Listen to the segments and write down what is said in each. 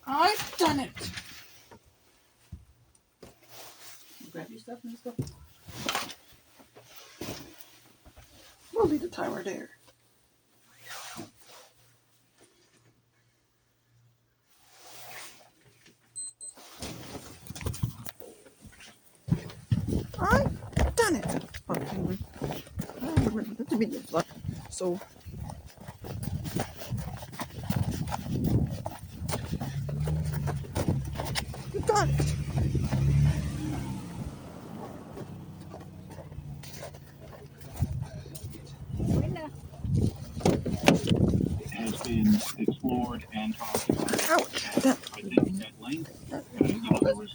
I've done it. Grab your stuff and let's go. We'll leave the timer there. I've done it. Okay, that's a video vlog. So you got it. Has been explored and talked about. Ouch. I think at length. There was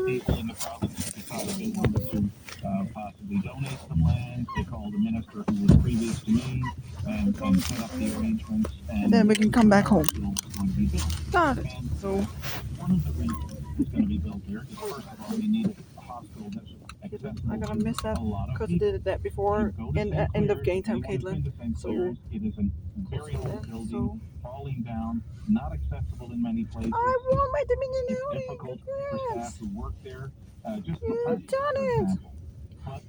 people in the province that decided they wanted to possibly donate some land. They called a minister who was previous to me and set up the arrangements. And then we can come back home. Going to be built. Got it. So One of the reasons it's going to be built here is, first of all, we needed a hospital that's accessible. I'm gonna miss that a lot of because I people. did that before in end of game time, Caitlin. So It is a very old building, falling down, not accessible in many places. I want my Dominion It's Alley. difficult for staff who work there. Just You for done for it. example.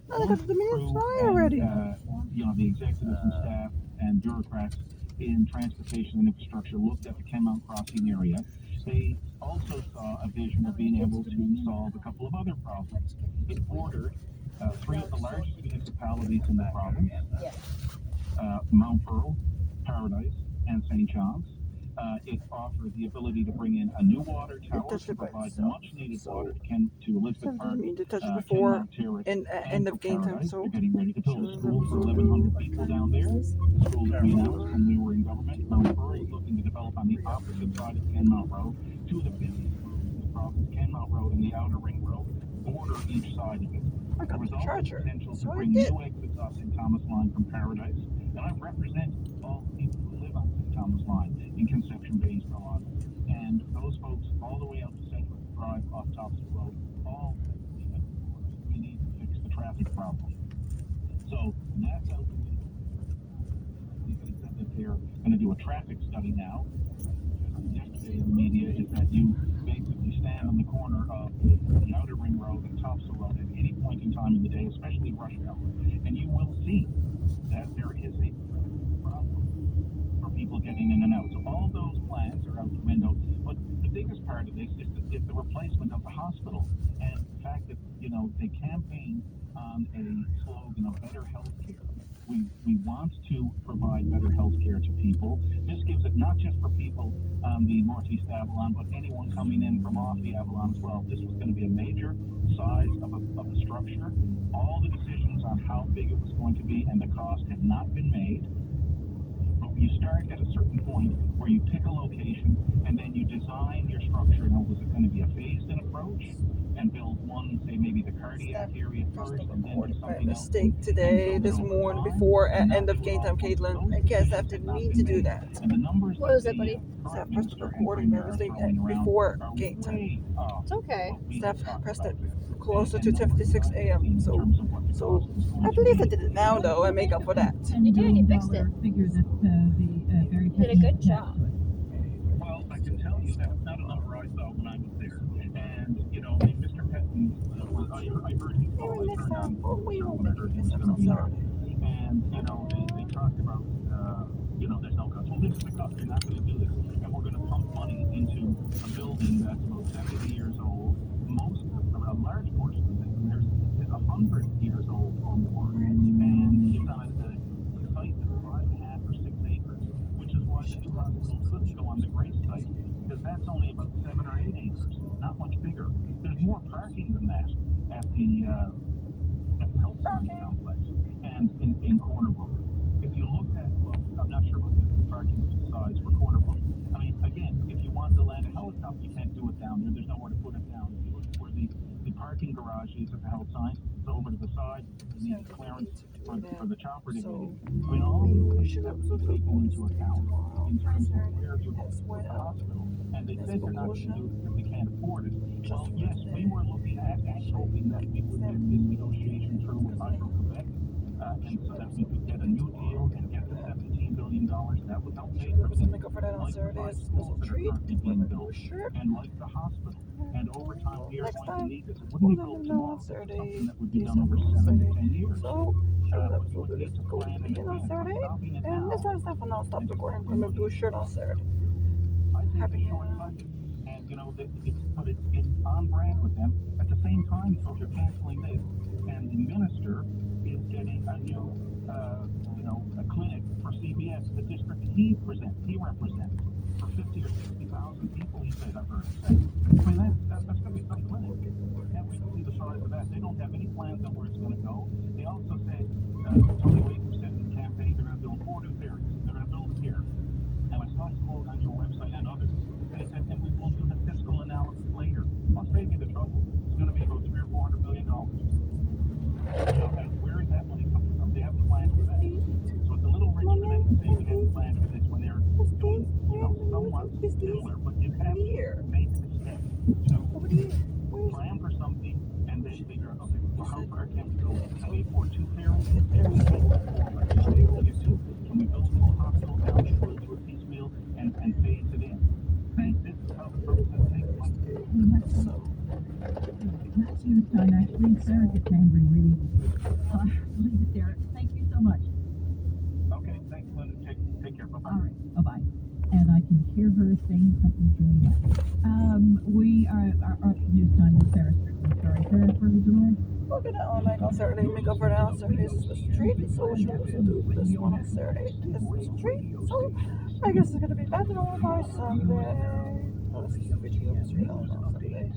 But I got the Dominion crew Fly and, already. The executives and staff and bureaucrats in transportation and infrastructure looked at the Kenmount Crossing area. They also saw a vision of being able to solve a couple of other problems. It bordered three of the largest municipalities in the province, Mount Pearl, Paradise, and St. John's. It offered the ability to bring in a new water tower to provide much needed water to Elizabeth Park, to touch it before Kenmount Terrace, in end of game time. So they're getting ready to build a school for 1,100 people down there. The school that we announced when we were in government. Mount Pearl is looking to develop on the opposite side of Kenmount Road. Two of the busiest roads in the province, Kenmount Road and the Outer Ring Road, border each side of it. I got There was the also charger. potential to So I bring did. new exits off St. Thomas Line from Paradise, and I represent all the people who live on St. Thomas Line in Conception Bays, Vermont, and those folks all the way out to Central Drive off Thompson Road, all we need to fix the traffic problem. So that's out the window. They said that they're going to do a traffic study now. Yesterday in the media is that you basically stand on the corner of the Outer Ring Road and Thompson Road at any point in time in the day, especially rush hour, and you will see that there is a problem for people getting in and out. So all those plans are out the window. But the biggest part of this is the replacement of the hospital, and the fact that they campaign on a slogan of better health care. We want to provide better health care to people. This gives it not just for people on the Northeast Avalon, but anyone coming in from off the Avalon as well. This was going to be a major size of a structure. All the decisions on how big it was going to be and the cost had not been made. But you start at a certain point where you pick a location and then you design your structure. Now, was it going to be a phased-in approach and build one, say maybe the cardiac area first, and then do something else? Mistake today, this morning, before end of game time, Caitlin. I guess I didn't mean to do that. And the numbers What was it, buddy? Steph pressed the recording by mistake before game time. It's okay. Steph pressed it closer to 10:56 a.m. So at least I did it now, though. I make up for that. You did. You fixed it. You did a good job. Well, I can tell you that's not a number I saw when I was there. And, Mr. Petton, I heard his call. I turned on when I heard he was going to be on. And, they talked about, there's no cost. Well, this is the cost. They're not going to do this. And we're going to pump money into a building that's about 70 years old. A large portion of it, there's 100 years old or more. And it's on a site that's 5.5 or 6 acres, which is why the new hospital couldn't go on the Grace site, because that's only about 7 or 8 acres, not much bigger. There's more parking than that at the health science complex and in Corner Brook. If you look at, I'm not sure what the parking size for Corner Brook. I mean, again, if you want to land a helicopter, you can't do it down there. There's nowhere to put it down. If you look where the parking garage is at the health science, it's over to the side. You need clearance for the chopper to get in. I mean, all these things have to be taken into account in terms of where you go to the hospital. And they said they're not going to do it because they can't afford it. Well, yes, we were looking at and hoping that we would get this negotiation through with Hydro-Quebec and so that we could get a new deal and get the $17 billion. That would help pay for What's things make up for that on like the Saturday? 5 Is a schools special that are treat. currently We're being gonna do a built, shirt. and like the hospital. And over time, we are Next going to time, need this. It we're wouldn't be gonna built know on tomorrow. It's Saturday. something that would be done December over 7 to Saturday. 10 years. So, sure, But that's you what would we're need to going plan to in be on advance. By Saturday. stopping it And now, this time, Steph will not stop recording. We're gonna do a shirt on Saturday. I think Happy it's short-sighted. And, it's on brand with them. At the same time, so they're canceling this. And the minister is getting a new, a clinic for CBS, the district he represents, for 50 or 60,000 people, he said, I've heard him say. I mean, that's going to be some clinic. Can't wait to see the size of that. They don't have any plans on where it's going to go. They also said, Tony Wakeham said in the campaign, they're going to build 4 new theaters. They're going to build them here. Now, I saw this quote on your website and others. They said, and we will do the fiscal analysis later. I'll save you the trouble. It's going to be about $300 or $400 million. And where is that money coming from? They have a plan for that. So it's a little rich for them to say we have a plan for this when they're doing, somewhat similar, but you have to make the step. Plan for something and then figure out, okay, well, how far can we go? Can we afford 2 theories? Can we build a full hospital down? Should we do a piecemeal and phase it in? And this is how the process takes place. That's news time, actually. Sarah gets angry, really. Leave it there. Thank you so much. Okay, thanks, Linda. Take care. Bye-bye. All right, bye-bye. And I can hear her saying something to me. We are up to news time with Sarah Strickland. Sorry, Sarah, for the delay. We're gonna on Saturday make up for that on Saturday's special treat. So she also do this one on Saturday as a special treat. So I guess it's gonna be better by Sunday. This is a video on Sunday.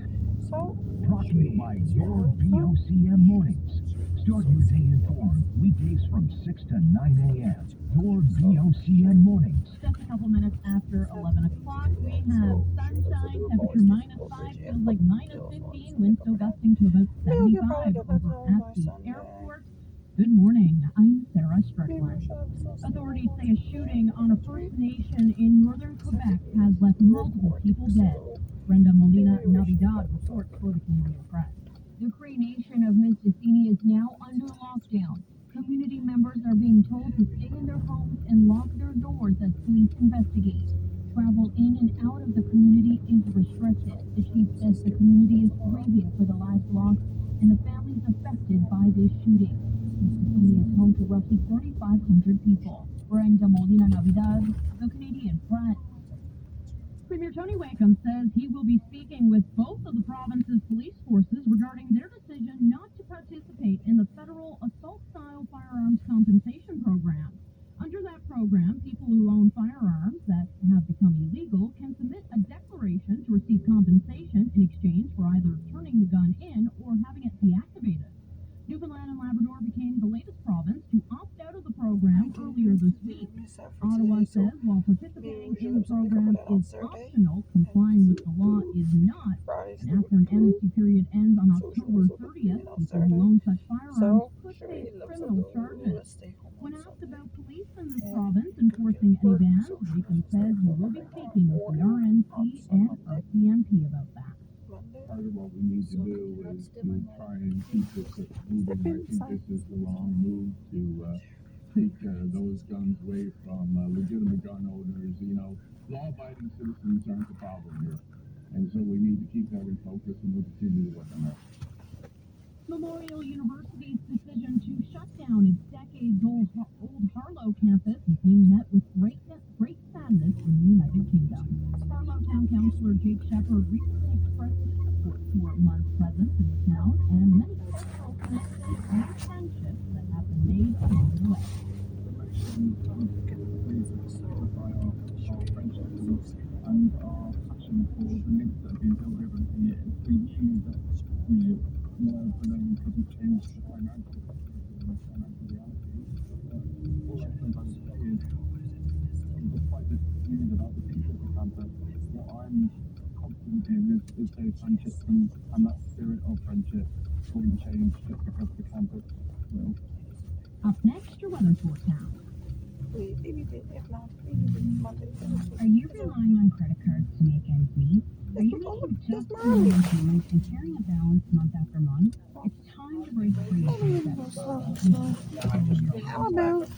So Brought to you by your VOCM mornings. Start your day informed weekdays from 6 to 9 a.m. Your VOCM mornings. Just a couple minutes after 11 o'clock, we have sunshine, temperature -5, feels like -15, winds still gusting to about 75 over at the airport. Good morning, I'm Sarah Strickland. Authorities say a shooting on a First Nation in northern Quebec has left multiple people dead. Brenda Molina Navidad reports for the Canadian Press. The Cree Nation of Mississini is now under lockdown. Community members are being told to stay in their homes and lock their doors as police investigate. Travel in and out of the community is restricted. The chief says the community is grieving for the lives lost and the families affected by this shooting. Mississini is home to roughly 3,500 people. Brenda Molina Navidad, the Canadian Press. Premier Tony Wakeham says he will be speaking with both of the province's police forces regarding their decision not to participate in the federal assault-style firearms compensation program. Under that program, people who own firearms that have become illegal can submit a declaration to receive compensation in exchange for either turning the gun in or having it deactivated. Newfoundland and Labrador became the latest province to opt out of the program earlier this week. Ottawa says while participating in the program is optional, complying with the law is not. And after an amnesty period ends on October 30th, people who own such firearms could face criminal charges. When asked about police in this province enforcing any bans, Wakeham says he will be speaking with the RNC and RCMP about that. Part of what we need to do is to try and keep this moving. I think this is the wrong move to take those guns away from legitimate gun owners. Law-abiding citizens aren't the problem here. And so we need to keep that in focus, and we'll continue to work on that. Memorial University's decision to shut down its decades-old Harlow campus is being met with great sadness in the United Kingdom. Harlow Town Councillor Jake Shepherd recently expressed his support for Mud's presence in the town and the many cultural connections and friendships that have been made along the way. And our passion for the links that have been built over the years. We knew that, words alone couldn't change the financial reality. All I sometimes say is, despite the news about the future of the campus, what I'm confident in is those friendships and that spirit of friendship won't change just because the campus will. Up next, your weather forecast. Are you relying on credit cards to make ends meet? Are you making just minimum payments and carrying a balance month after month? It's time to break free of these debts. How about?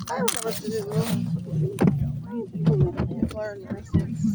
I remember to do learn your lessons.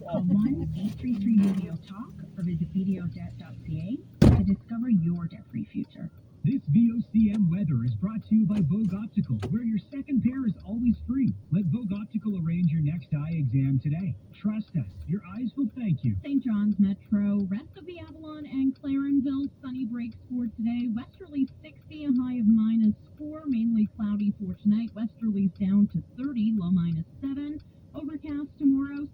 Call 1-833-VIDEO-TALK or visit videodebt.ca to discover your debt-free future. This VOCM weather is brought to you by Vogue Optical, where your second pair is always free. Let Vogue Optical arrange your next eye exam today. Trust us, your eyes will thank you. St. John's Metro, rest of the Avalon and Clarenville, sunny breaks for today. Westerly 60, a high of -4, mainly cloudy for tonight. Westerlies down to 30, low -7. Overcast tomorrow,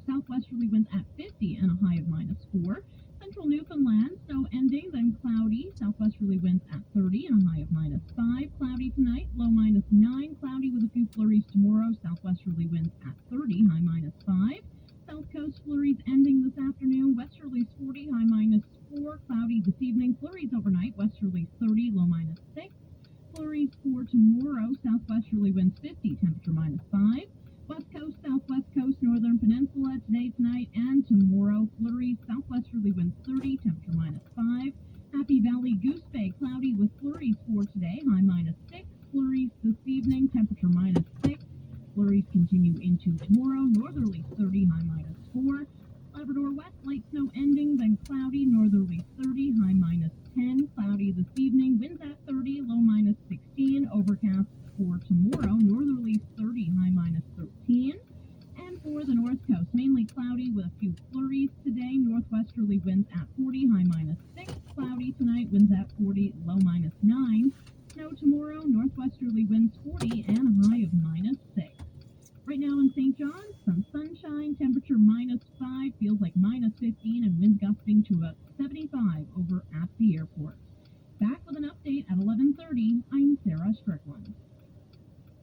southwesterly winds at 50 and a high of -4. Central Newfoundland, snow ending, then cloudy. Southwesterly winds at 30 and a high of -5. Cloudy tonight, low -9. Cloudy with a few flurries tomorrow. Southwesterly winds at 30, high -5. South Coast flurries ending this afternoon. Westerlies 40, high -4. Cloudy this evening. Flurries overnight. Westerlies 30, low -6. Flurries for tomorrow. Southwesterly winds 50, temperature -5. West Coast, Southwest Coast, Northern Peninsula today, tonight, and tomorrow. Flurries, southwesterly winds 30, temperature -5. Happy Valley, Goose Bay, cloudy with flurries for today, high -6. Flurries this evening, temperature -6. Flurries continue into tomorrow. Northerly 30, high -4. Labrador West, light snow ending, then cloudy. Northerly 30, high -10. Cloudy this evening, winds at 30, low -16. Overcast for tomorrow. Northerly 30, high -13. And for the North Coast, mainly cloudy with a few flurries today. Northwesterly winds at 40, high -6. Cloudy tonight, winds at 40, low -9. Snow tomorrow, northwesterly winds 40 and a high of -6. Right now in St. John's, some sunshine, temperature -5, feels like -15, and winds gusting to about 75 over at the airport. Back with an update at 11:30, I'm Sarah Strickland.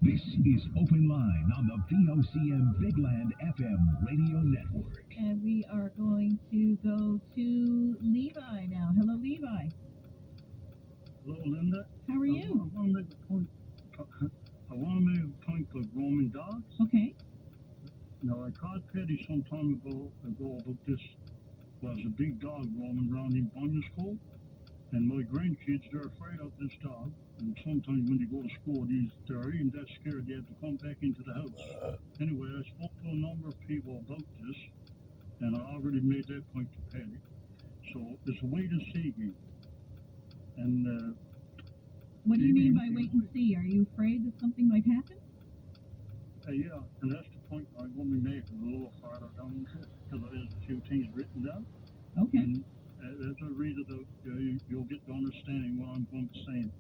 This is Open Line on the VOCM Bigland FM radio network. And we are going to go to Levi now. Hello, Levi. Hello, Linda. How are you? I want to make a point. I want to make a point of roaming dogs. Okay. Now, I caught Petty some time ago about this. Was a big dog roaming around in Bunyan School, and my grandkids, they're afraid of this dog. And sometimes when they go to school, they're even that scared they have to come back into the house. Anyway, I spoke to a number of people about this, and I already made that point to Patty. So it's a wait and see game. And What do you mean by wait and see? Are you afraid that something might happen? yeah, and that's the point I'm going to be making a little farther down into it, because there's a few things written down. Okay. And as I read it out, you'll get the understanding what I'm going to say.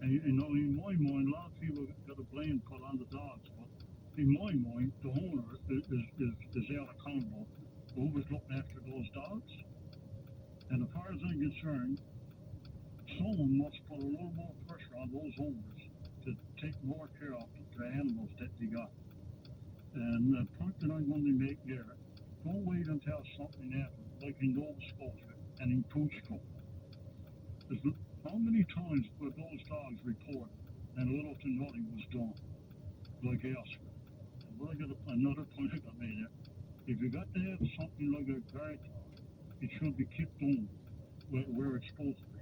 And in my mind, a lot of people got a blame put on the dogs, but in my mind, the owner is held accountable for who was looking after those dogs. And as far as I'm concerned, someone must put a little more pressure on those owners to take more care of the animals that they got. And the point that I'm going to make there, don't wait until something happens, like in Nova Scotia and in Footscray. How many times were those dogs reported and little to nothing was done, like elsewhere? And what I got another point I got made there. If you got to have something like a guard dog, it should be kept on where it's supposed to be.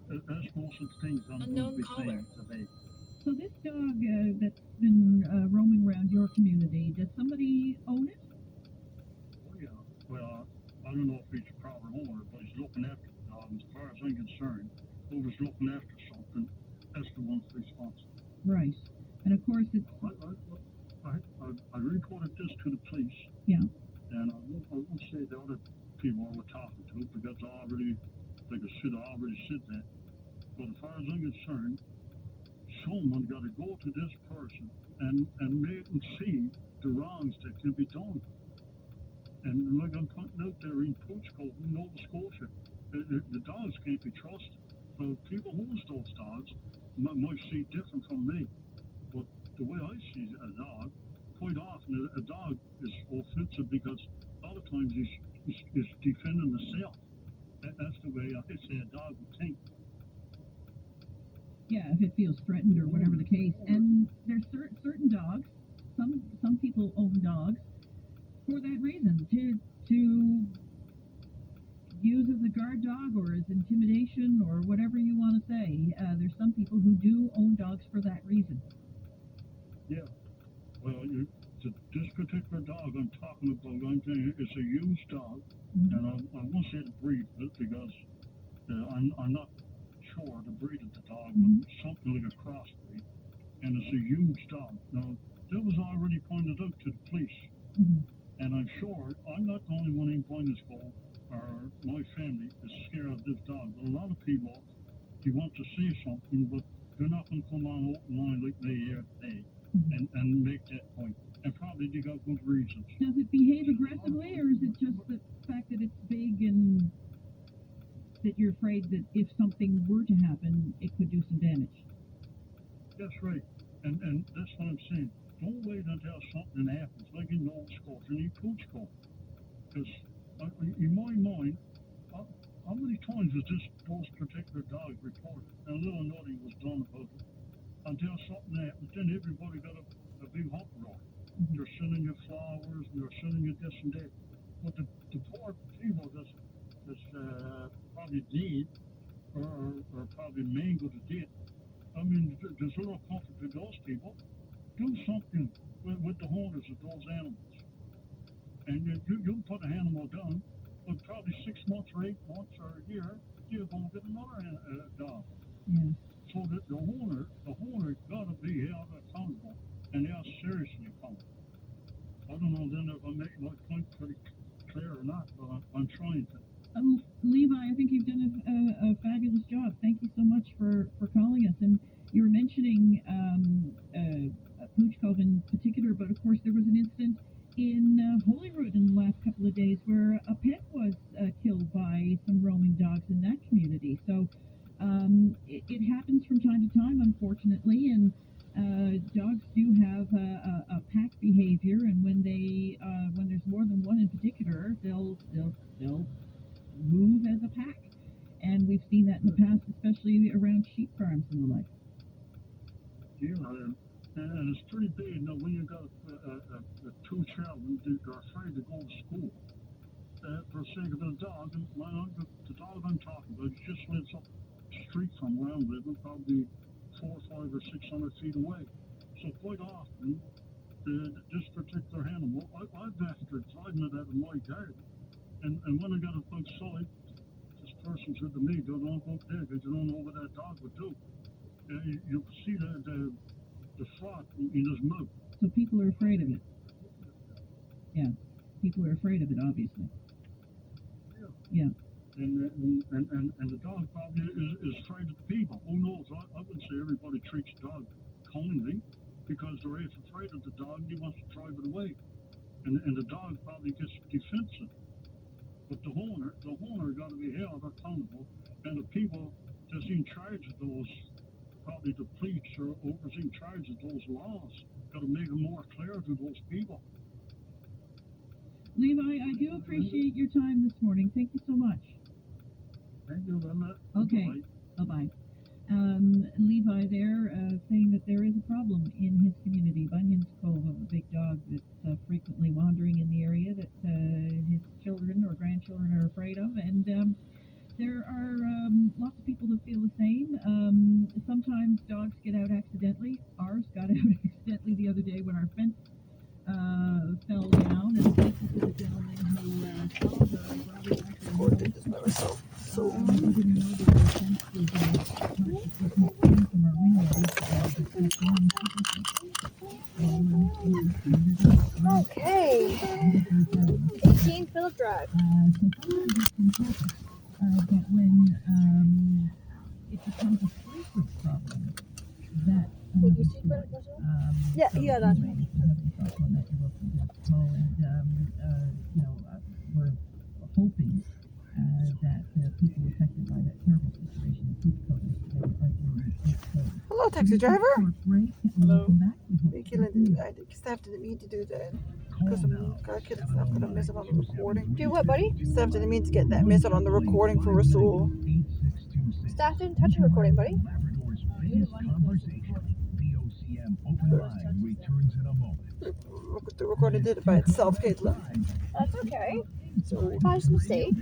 That's most of the things I'm going to be saying today. So this dog that's been roaming around your community, does somebody own it? Oh, yeah. Well, I don't know if he's a proper owner, but he's looking after the dog. As far as I'm concerned, whoever's looking after something, that's the one that's responsible. Right. And of course it's... I reported this to the police. Yeah. And I won't say the other people I were talking to, because I already, like I said, I already said that. But as far as I'm concerned, someone got to go to this person and make them see the wrongs that can be done. And like I'm putting out there in Footscray, in Nova Scotia, the dogs can't be trusted. So people who owns those dogs might see different from me. But the way I see a dog, quite often a dog is offensive because a lot of times he's defending himself. That's the way I say a dog would think. Yeah, if it feels threatened or whatever the case. And there's certain dogs, some people own dogs for that reason, to use as a guard dog or as intimidation or whatever you want to say. There's some people who do own dogs for that reason. Yeah. Well, this particular dog I'm talking about, I'm saying it's a used dog, and I won't say the breed because I'm not sure the breed of the dog, but something like a crossbreed, and it's a used dog. Now, that was already pointed out to the police, and I'm sure I'm not the only one in Blindness School, or my family is scared of this dog. But a lot of people, they want to say something, but they're not going to come on open line like they are today and make that point. And probably they got good reasons. Does it behave aggressively, or is it just the fact that it's big and that you're afraid that if something were to happen, it could do some damage? That's right. And that's what I'm saying. Don't wait until something happens, like in Nova Scotia and in Pooch Cove. Because in my mind, how many times was those particular dogs reported? And a little nothing was done about it. Until something happens, then everybody got a big uproar. They're sending you flowers, and they're sending you this and that. But the poor people that's probably dead, or probably mangled to death, I mean, there's a little comfort to those people. Do something with the owners of those animals. And you put an animal down, but probably 6 months or 8 months or a year, you're going to get another dog. Yeah. So that the owner got to be held accountable, and held seriously accountable. I don't know then if I make my point pretty clear or not, but I'm trying to. Levi, I think you've done a fabulous job. Thank you so much for calling us. And you were mentioning Pooch Cove in particular, but of course there was an incident in Holyrood in the last couple of days where a pet was killed by some roaming dogs in that community. So it happens from time to time, unfortunately, and dogs do have a pack behavior, and when there's more than one in particular, they'll move as a pack, and we've seen that in the past, especially around sheep farms and the like. Yeah, and it's pretty big. Now, when you got two children, they're afraid to go to school for the sake of the dog. And the dog I'm talking about just lives up the street from where I'm living, probably 400, 500, or 600 feet away. So quite often, this particular animal, I've after driving it out of my garden. And when I got it outside, this person said to me, don't go there because you don't know what that dog would do. You see the froth in his mouth. So people are afraid of it. Yeah, people are afraid of it, obviously. Yeah. And the dog probably is afraid of people. Who knows? I would say everybody treats the dog kindly because they're afraid of the dog and he wants to drive it away. And the dog probably gets defensive. But the owner got to be held accountable, and the people that's in charge of those, probably the police or whoever's in charge of those laws, got to make them more clear to those people. Levi, I do appreciate your time this morning. Thank you so much. Thank you, Linda. Okay. Bye-bye. Levi there saying that there is a problem in his community, Bunyan's Cove, of a big dog that's frequently wandering in the area that his children or grandchildren are afraid of. And there are lots of people that feel the same. Sometimes dogs get out accidentally. Ours got out accidentally the other day when our fence fell down, and thank you to the gentleman who saw the so I didn't know that the fence was from our window. Okay. 18 Phillip Drive. But when it becomes a frequent problem, that's another story. Yeah, that's right. We're hoping that people affected by that terrible situation in Pooch Cove are doing. Hello, taxi driver. Hello. Thank you, Linda. Staff didn't mean to do that because I'm going to miss it on the recording. Do what, buddy? Staff didn't mean to get that miss it on the recording for Rasul. Staff didn't touch the recording, buddy. The recording did it by itself, Caitlin. That's okay. So, Nice mistake.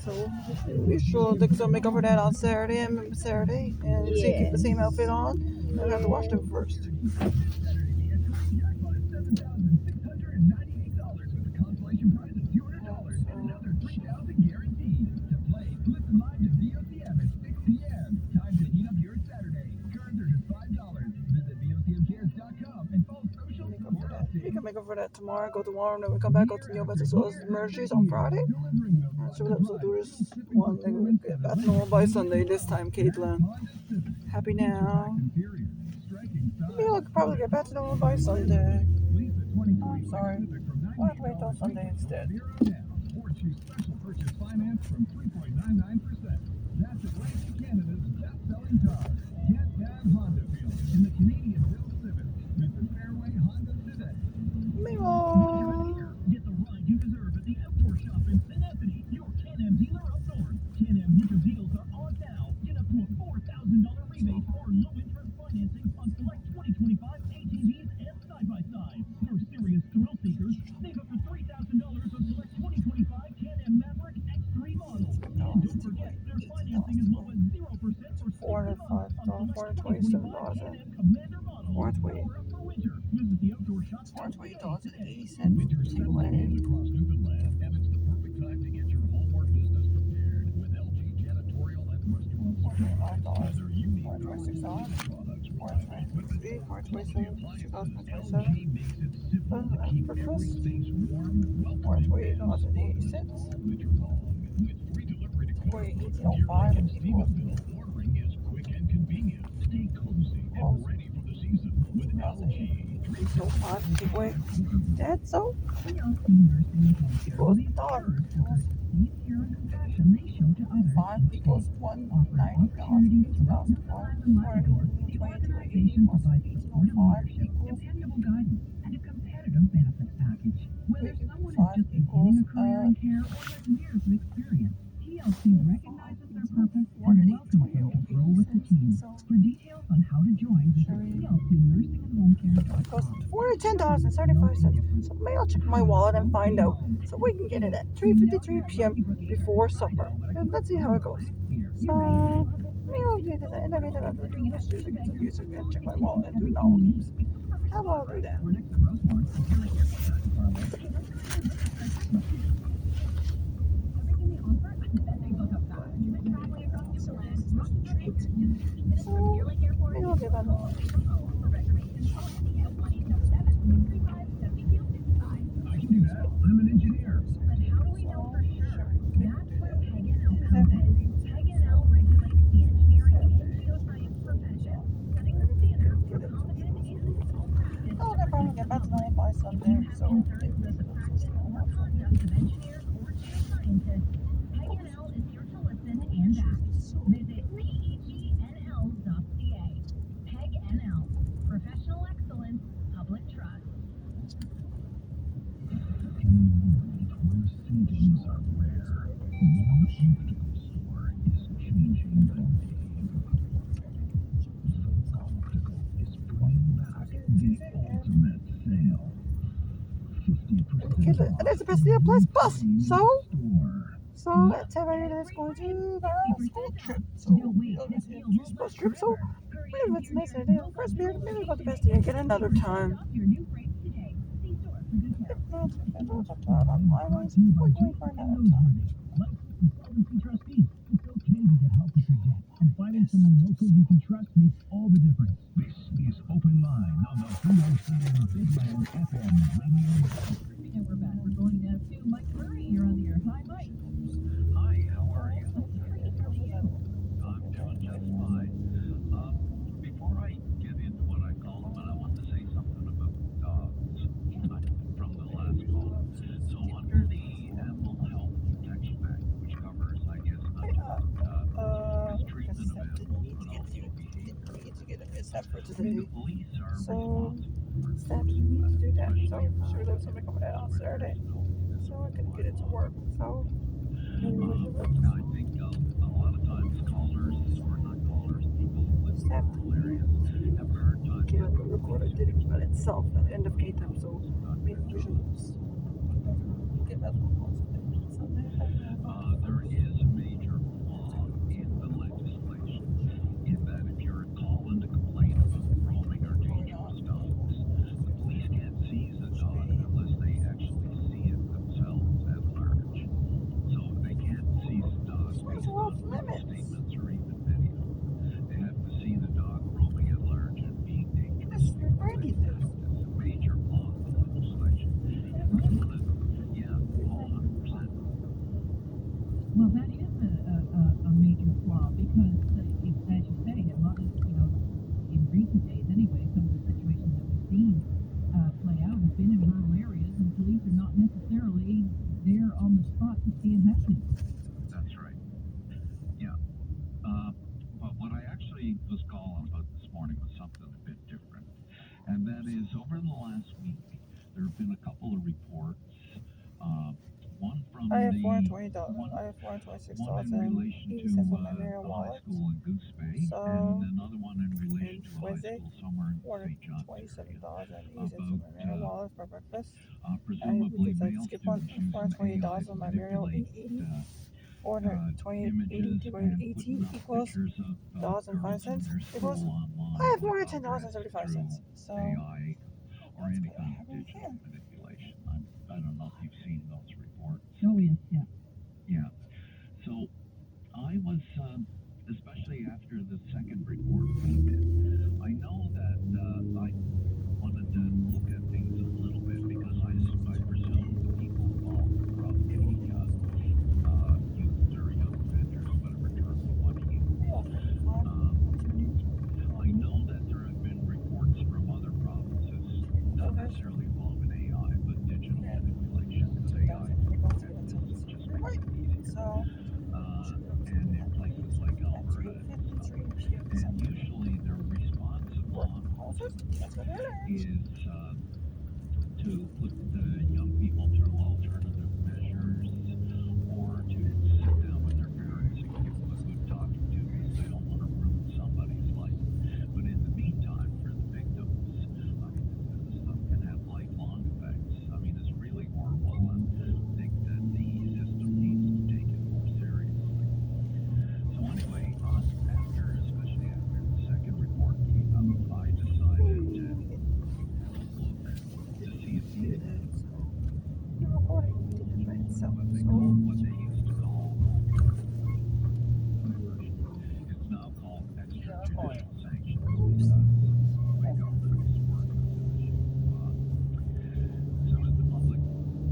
so we should like so make up for that on Saturday and keep the same outfit on. And I have to wash them first. We can make up for that tomorrow. Go to Walmart, then we come back, go to Neobus as well as Mercy's on Friday. And so we'll do this one thing. Get back normal by Sunday this time, Caitlin. Happy now. Maybe I'll probably get back to normal by Sunday. Oh, I'm sorry. I'll have to wait till Sunday instead. Or choose special purchase finance from 3.99%. That's Atlantic Canada's best-selling car. Get that Honda feel in the Canadian Built Civic. Visit Fairway Honda today. Meanwhile, Get the ride you deserve at the Outdoor Shop in St. Anthony, your Can-Am dealer up north. Can-Am winter deals are on now. Get up to a $4,000 rebate or low-interest financing on select 2025 ATVs and side-by-sides. For serious thrill seekers, save up to $3,000 on select 2025 Can-Am Maverick X3 models. And don't forget, their financing is low at 0% for 6 months on select 2025 Can-Am Commander models. Power up for winter. Visit the Outdoor Shop today. Winter's setting in across Newfoundland, and it's the perfect time to get your home or business prepared with LG janitorial and restaurant supplies. Whether you need products or equipment, LG makes it simple to keep every space warm, welcoming, and spotless all winter long. With free delivery to Quebec, Deer Lake, and Stevensville, ordering is quick and convenient. Stay cozy and ready for the season with LG. so hot. Wait, Dad, so? Equals $1 5 equals $190. 2024 provides support leadership, dependable guidance, and a competitive benefits package. Whether someone is just beginning a career in care or has years of experience, TLC recognizes their purpose and welcomes them to grow with the team. For details on how to join, visit tlcnursingandhomecare.com. $410.35. So maybe I'll check my wallet and find out. So we can get it at 3:53 p.m. before supper. And let's see how it goes. So maybe I'll do that. And I get that. Let's do some music and check my wallet and do normal games. How about I do that? So maybe I'll get that. I can do that. I'm an engineer. But how do we know for sure? That's where PEG&L comes in. PEG&L regulates the engineering and geoscience profession, setting the standard for competent and practice. Oh, they'll probably get back to me by Sunday. So Concerns with the practice or conduct of engineers or geoscientists, PEG&L is here to listen and act. Visit PEGNL.ca. PEG&L, professional excellence, public trust. In a world where savings are rare, one optical store is changing the game. Folk Optical is bringing back the ultimate sale. 50% there's a Pasadena Plus bus. So store. at 7 it's going to the school trip. So it's bus trip. So maybe if it's nice and day first period, maybe we'll go to Pasadena again another time. If not, it's up to my ones. We're going for another time. Insolvency trustee. It's okay to get help with your debt, and finding someone local you can trust makes all the difference. This is Open Line on the 303 Big Land FM radio network. And we're back. We're going now to Mike Murray. You're on the air. Hi, Mike. Hi, how are you? How are you? I'm doing just fine. Before I get into what I call them, I want to say something about dogs from the last call. So under the Animal Health Protection Act, which covers, I guess, not just treatment of animals, but also For the today. police are So responsible staff need to do that. So sure there's something coming out on Saturday. So I can get it to work. So I think a lot of times callers, or not callers, people who live in rural areas have a hard time get the recorder did it by itself at the end of K time. So maybe we should get that one. There is a major flaw in the legislation in that if you're calling to complain about roaming or dangerous dogs, the police can't seize a dog unless they actually see it themselves at large. So they can't seize a dog based on written statements or even video. They have to see the dog roaming at large and being dangerous. It's a major flaw in the legislation. Yeah, 100%. Well, that is a major flaw because, if, as you say, a lot of, in recent days anyway, some of the situations that we've seen play out have been in rural areas, and police are not necessarily there on the spot to see it happening. That's right. Yeah. But what I actually was calling about this morning was something a bit different. And that is, over the last week, there have been a couple of reports. One from I have the $420. I have one $426 in relation and to 80 cents on my Marriott a high wallet. school in Goose Bay, So, and another one in relation and to a high Wednesday, school somewhere in St. John's area, $427 and 80 cents on my about Marriott wallet for breakfast. presumably Because I male skip on students using AI $420 to on my Marriott manipulate 420 images 80 and 18 putting up equals pictures of dollars and 5 girls in cents their equals school online. I have by $410 and 75 through cents. So AI or that's any what I kind have of in digital hand. manipulation. I don't know if you've seen those reports. Oh, yes, yeah. Yeah. So I was, especially after the second report came in, I know that I wanted to look at things a little bit because I presume the people involved are probably youth or young offenders, whatever term you want to use. I know that there have been reports from other provinces, not necessarily involving AI, but digital manipulation, because AI is just making it easy. So And in places like Alberta and stuff. And usually their response on all of it is to put the young people through alternative measures or to sit down with their parents and give them a good talking to because they don't want to ruin somebody's life. But in the meantime, for the victims, I mean, this stuff can have lifelong effects. I mean, it's really horrible, and I think that the system needs to take it more seriously. So anyway, especially after the second report came out, I decided to look to see if these you're recording. So what they used to call diversion. It's now called extrajudicial sanctions because the way government is working is as soon as the public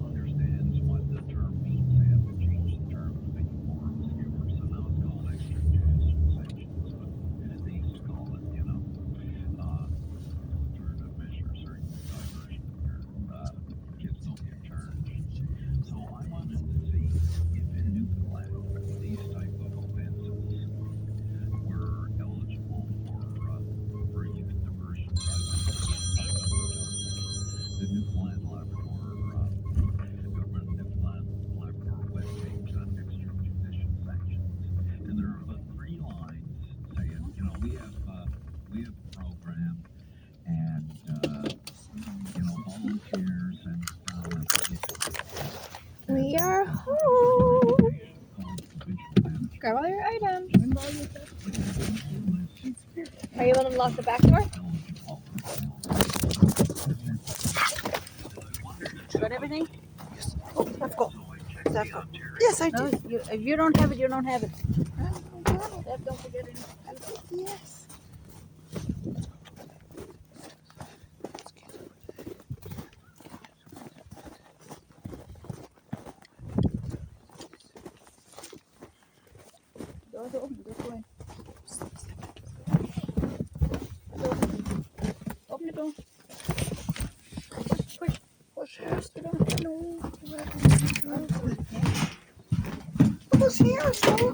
understands what the term means, they have to change the term to make it more obscure. So now it's called extrajudicial sanctions, but they used to call it, alternative measures or diversion where kids don't get charged. So I wanted to see if in Newfoundland these type of offenses were eligible for youth diversion. So I went to the Newfoundland Labrador government Newfoundland Labrador webpage on extrajudicial sanctions, and there are about 3 lines saying, we have a program and volunteers and We are home. Grab all your items. Are you able to lock the back door? Got everything? oh, let's go. Let's go. Yes, I No, did. if you don't have it, you don't have it. Don't forget it. Yes. Doors are open. Just go in. Open the door. Push the door. No. Who's here? So